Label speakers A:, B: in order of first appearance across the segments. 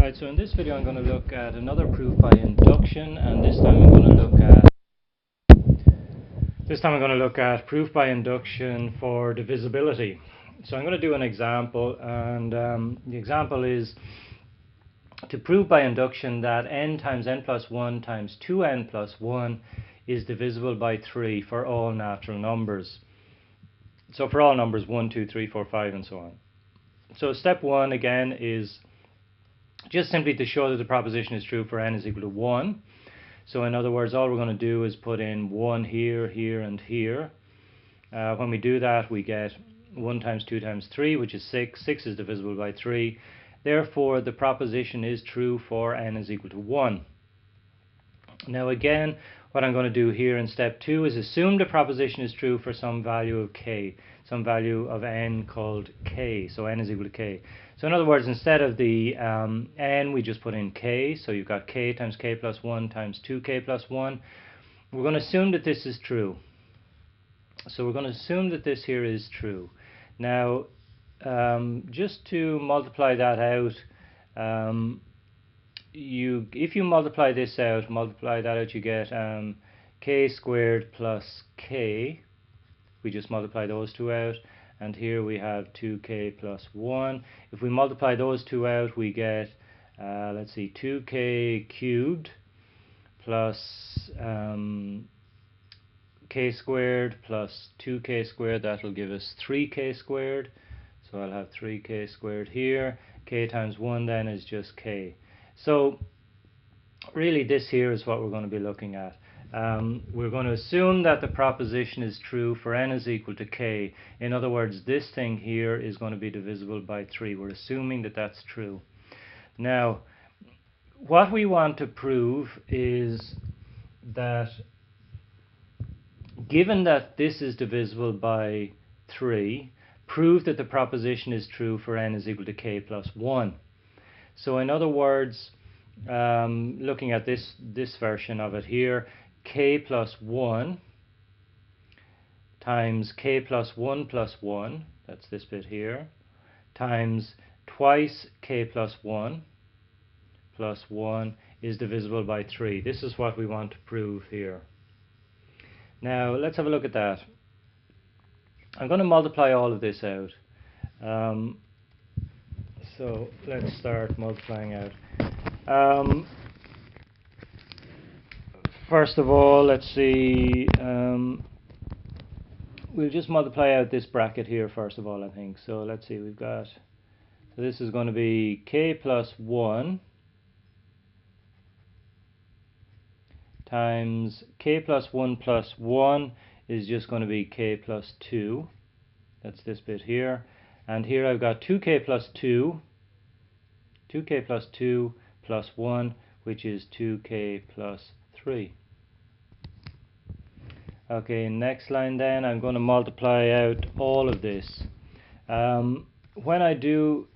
A: Right, so in this video I'm going to look at another proof by induction, and this time I'm going to look at proof by induction for divisibility. So I'm going to do an example, and the example is to prove by induction that n times n plus 1 times 2n plus 1 is divisible by 3 for all natural numbers. So for all numbers 1, 2, 3, 4, 5 and so on. So step 1 again is just simply to show that the proposition is true for n is equal to 1. So in other words, all we're going to do is put in 1 here, here and here. When we do that, we get 1 times 2 times 3, which is 6. 6 is divisible by 3. Therefore, the proposition is true for n is equal to 1. Now again, what I'm going to do here in step 2 is assume the proposition is true for some value of k, some value of n called k, so n is equal to k. So in other words, instead of the n, we just put in k, so you've got k times k plus 1 times 2k plus 1. We're going to assume that this is true. So we're going to assume that this here is true. Now, just to multiply that out, if you multiply that out, you get k squared plus k. We just multiply those two out, and here we have 2k plus 1. If we multiply those two out, we get let's see, 2k cubed plus k squared plus 2k squared. That will give us 3k squared. So I'll have 3k squared here. K times 1 then is just k. So really this here is what we're going to be looking at. We're going to assume that the proposition is true for n is equal to k. In other words, this thing here is going to be divisible by 3. We're assuming that that's true. Now, what we want to prove is that given that this is divisible by 3, prove that the proposition is true for n is equal to k plus 1. So in other words, looking at this version of it here, k plus 1 times k plus 1 plus 1, that's this bit here, times twice k plus 1 plus 1 is divisible by 3. This is what we want to prove here. Now let's have a look at that. I'm going to multiply all of this out. So let's start multiplying out. First of all, let's see, we'll just multiply out this bracket here first of all, I think. So let's see, we've got, so this is going to be k plus 1 times k plus 1 plus 1 is just going to be k plus 2. That's this bit here. And here I've got 2k plus 2, 2k plus 2 plus 1, which is 2k plus 3. Okay, next line then, I'm going to multiply out all of this. When I do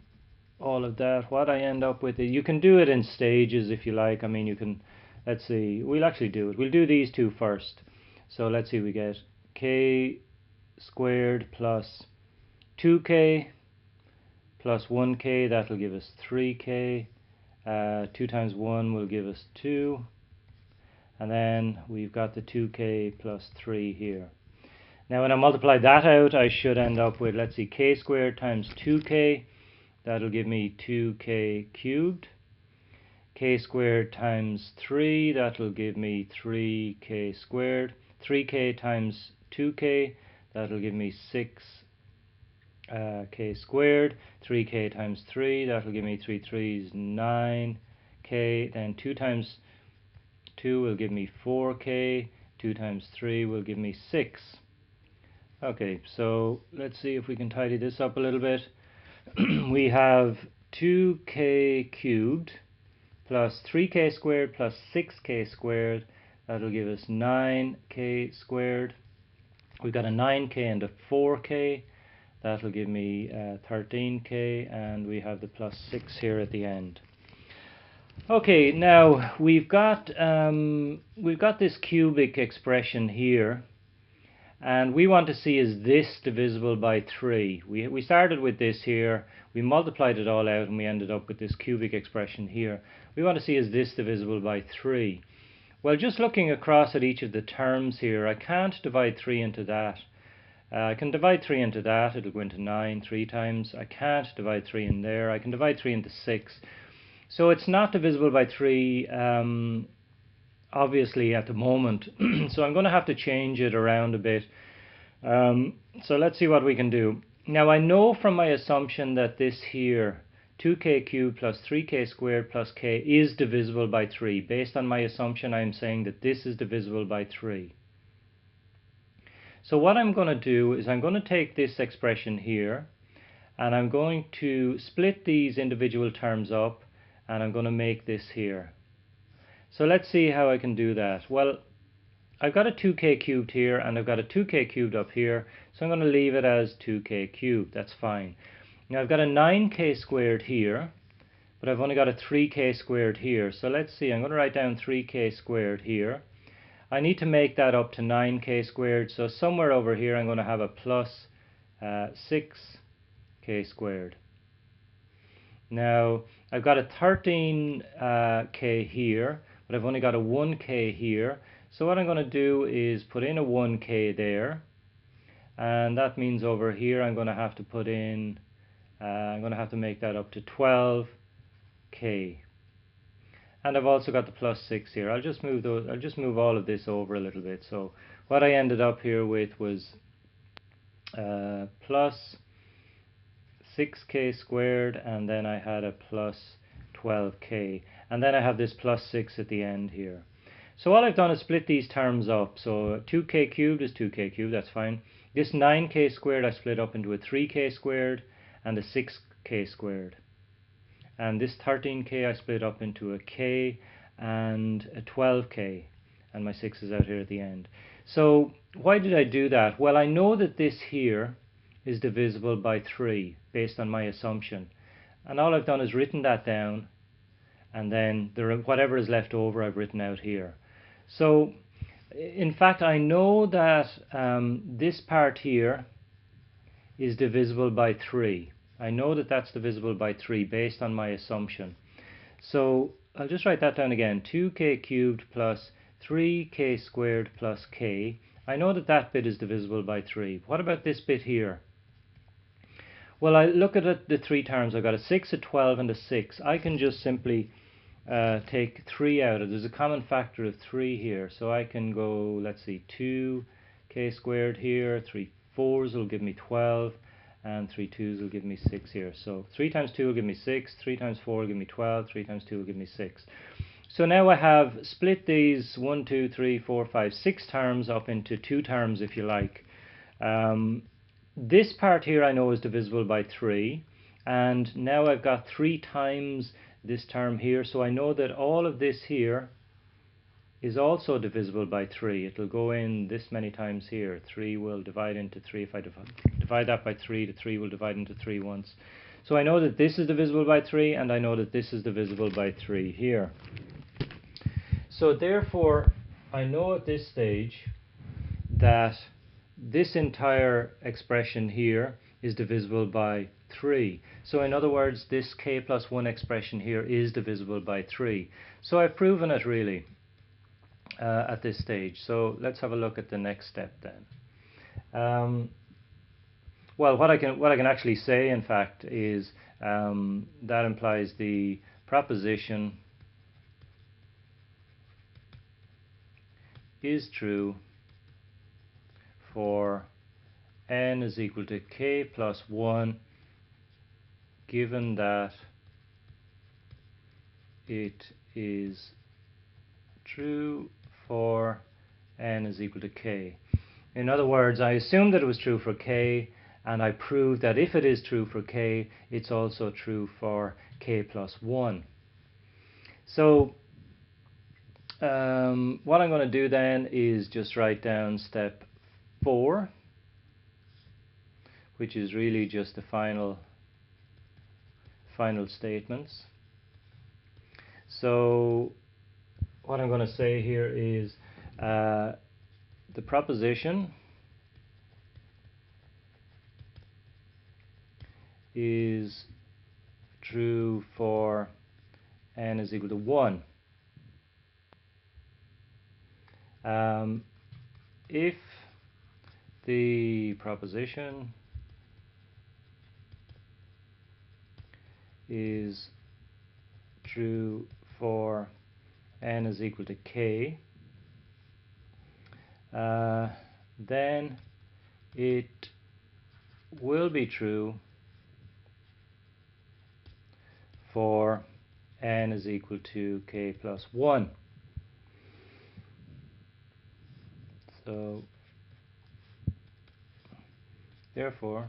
A: all of that, what I end up with, you can do it in stages if you like. I mean, you can, let's see, we'll actually do it. We'll do these two first. So let's see, we get k squared plus 2k plus 1k, that will give us 3k. 2 times 1 will give us 2. And then we've got the 2k plus 3 here. Now when I multiply that out, I should end up with, let's see, k squared times 2k. That'll give me 2k cubed. K squared times 3, that'll give me 3k squared. 3k times 2k, that'll give me 6 k squared. 3k times 3, that'll give me 3 3s 9k. Then 2 times 2 will give me 4k. 2 times 3 will give me 6. Okay, so let's see if we can tidy this up a little bit. We have 2k cubed plus 3k squared plus 6k squared. That'll give us 9k squared. We've got a 9k and a 4k. That'll give me 13k, and we have the plus 6 here at the end. Okay, now we've got this cubic expression here, and we want to see, is this divisible by 3? We started with this here, we multiplied it all out, and we ended up with this cubic expression here. We want to see, is this divisible by 3? Well, just looking across at each of the terms here, I can't divide 3 into that. I can divide 3 into that, it'll go into 9 3 times. I can't divide 3 in there. I can divide 3 into 6. So it's not divisible by 3, obviously, at the moment. So I'm going to have to change it around a bit. So let's see what we can do. Now, I know from my assumption that this here, 2k cubed plus 3k squared plus k, is divisible by 3. Based on my assumption, I'm saying that this is divisible by 3. So what I'm going to do is I'm going to take this expression here, and I'm going to split these individual terms up, and I'm going to make this here. So let's see how I can do that. Well, I've got a 2k cubed here, and I've got a 2k cubed up here, so I'm going to leave it as 2k cubed. That's fine. Now I've got a 9k squared here, but I've only got a 3k squared here. So let's see, I'm going to write down 3k squared here. I need to make that up to 9k squared, so somewhere over here I'm going to have a plus 6k squared. Now I've got a 13k here, but I've only got a 1k here. So what I'm going to do is put in a 1k there, and that means over here I'm going to have to put in, I'm going to have to make that up to 12k. And I've also got the plus 6 here. I'll just move all of this over a little bit. So what I ended up here with was plus 6k squared, and then I had a plus 12k, and then I have this plus 6 at the end here. So all I've done is split these terms up. So 2k cubed is 2k cubed, that's fine. This 9k squared I split up into a 3k squared and a 6k squared. And this 13k I split up into a k and a 12k, and my 6 is out here at the end. So why did I do that? Well, I know that this here is divisible by 3 based on my assumption, and all I've done is written that down, and then whatever is left over I've written out here. So in fact I know that this part here is divisible by 3. I know that that's divisible by 3 based on my assumption. So I'll just write that down again. 2k cubed plus 3k squared plus k. I know that that bit is divisible by 3. What about this bit here? Well, I look at it, the 3 terms. I've got a 6, a 12, and a 6. I can just simply take 3 out. There's a common factor of 3 here. So I can go, let's see, 2k squared here. 3 4s will give me 12. And 3 2s will give me 6 here. So 3 times 2 will give me 6, 3 times 4 will give me 12, 3 times 2 will give me 6. So now I have split these 1, 2, 3, 4, 5, 6 terms up into 2 terms, if you like. This part here I know is divisible by 3, and now I've got 3 times this term here, so I know that all of this here is also divisible by 3. It'll go in this many times here. 3 will divide into 3. If I divide that by 3, the 3 will divide into 3 once. So I know that this is divisible by 3, and I know that this is divisible by 3 here. So therefore, I know at this stage that this entire expression here is divisible by 3. So in other words, this k plus 1 expression here is divisible by 3. So I've proven it really. At this stage. So let's have a look at the next step then. Well, what I can actually say, in fact, is that implies the proposition is true for n is equal to k plus 1, given that it is true for n is equal to k. In other words, I assumed that it was true for k, and I proved that if it is true for k, it's also true for k plus 1. So what I'm going to do then is just write down step 4, which is really just the final statements. So what I'm going to say here is the proposition is true for n is equal to 1. If the proposition is true for n is equal to k, then it will be true for n is equal to k plus 1. So therefore,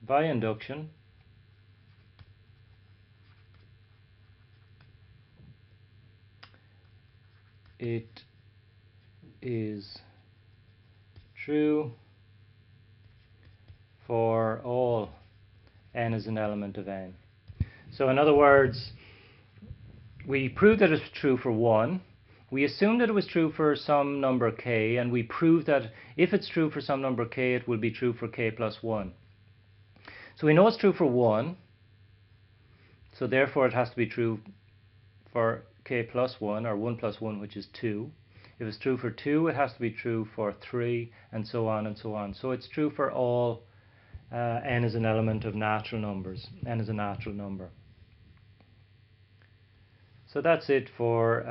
A: by induction, it is true for all n is an element of n. So in other words, we proved that it's true for 1. We assumed that it was true for some number k, and we proved that if it's true for some number k, it will be true for k plus 1. So we know it's true for 1, so therefore it has to be true for k plus 1, or 1 plus 1, which is 2. If it's true for 2, it has to be true for 3, and so on and so on. So it's true for all n is an element of natural numbers. N is a natural number. So that's it for